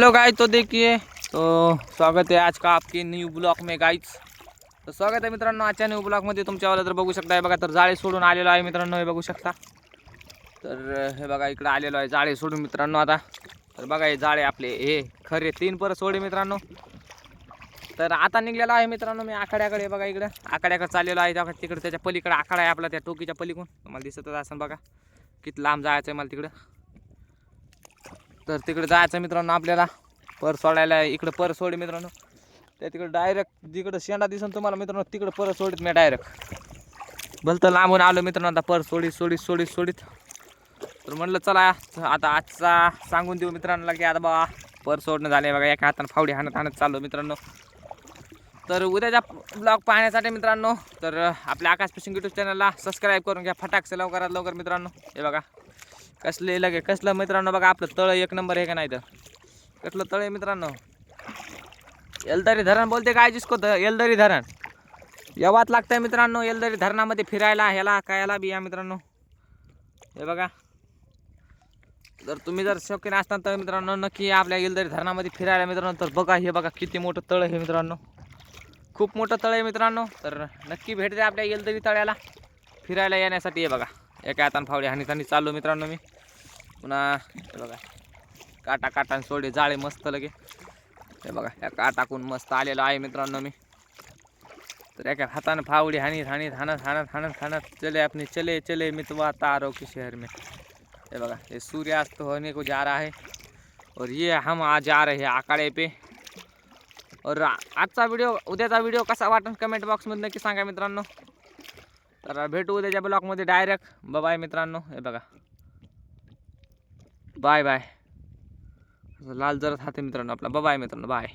Hello guys, तो देखिए तो स्वागत है आज का आपके न्यू ब्लॉग में गाइस। तो स्वागत आहे मित्रांनो आजच्या न्यू ब्लॉगमध्ये तुमच्यावाला तर बघू शकता. हे बघा तर जाळे सोडून आलेलो आहे मित्रांनो, हे बघू शकता. तर हे बघा इकडे आलेलो आहे जाळे सोडून मित्रांनो. आता तर बघा हे जाळे आपले हे खरे 3 परत सोडे मित्रांनो. तर आता निघलेला आहे मित्रांनो मी आखाड्याकडे. बघा इकडे आखाड्याकडे चाललेलो आहे. तिकडे त्याच्या पलीकडे आखाडा आहे आपला, त्या टोकीच्या पलीकडून तुम्हाला दिसतच असेल. बघा किती लांब जायचं आहे मला तिकडे. तर तिकडे जायचं मित्रांनो आपल्याला पर सोडायला. इकडे पर सोड मित्रांनो, त्या तिकडे डायरेक्ट जिकडे शेंडा दिसन तुम्हाला मित्रांनो तिकडे पर सोडित मी डायरेक्ट. भलतं लांबून आलो मित्रांनो आता पर सोडीत. तर म्हणलं चला आता आजचा सांगून देऊ मित्रांनो की आता बा पर सोडणं झाले. बघा एका हाताने फावडी हाणत चाललो मित्रांनो. तर उद्याच्या ब्लॉग पाहण्यासाठी मित्रांनो तर आपल्या आकाश फिशिंग यूट्यूब चॅनलला सबस्क्राईब करून घ्या फटाकसे लवकर मित्रांनो. हे बघा कसलं मित्रांनो. बघा आपलं तळ एक नंबर आहे का नाही, तर कसलं तळ आहे मित्रांनो. येलदरी धरण बोलते काय जिसको, येलदरी धरण यावात लागतंय मित्रांनो. येलदरी धरणामध्ये फिरायला ह्याला कायला बी या मित्रांनो. हे बघा जर तुम्ही जर शौकीन असताल तर मित्रांनो नक्की आपल्या येलदरी धरणामध्ये फिरायला मित्रांनो. तर बघा हे बघा किती मोठं तळ आहे मित्रांनो, खूप मोठं तळ आहे मित्रांनो. तर नक्की भेट द्या आपल्या येलदरी तळ्याला फिरायला येण्यासाठी. हे बघा एका हाताने फावडी हाणी चाललो मित्रांनो मी. पुन्हा हे बघा काटाने सोडे जाळे मस्त लगे. हे बघा या काटाकून मस्त आलेलो आहे मित्रांनो मी. तर एका हाताने फावडी हाणत चले मितवा तारों के शहर में. ये बघा ये सूर्यास्त होने को जा रहा है और ये हम आज जा रहे हैं आखाड़े पे. और आजचा व्हिडिओ उद्याचा व्हिडिओ कसा वाटन कमेंट बॉक्समध्ये नक्की सांगा मित्रांनो. तर भेटू उद्याच्या ब्लॉगमध्ये डायरेक्ट. बाय मित्रांनो. हे बघा बाय. लाल जरत हाते मित्रांनो आपला. बाय मित्रांनो बाय.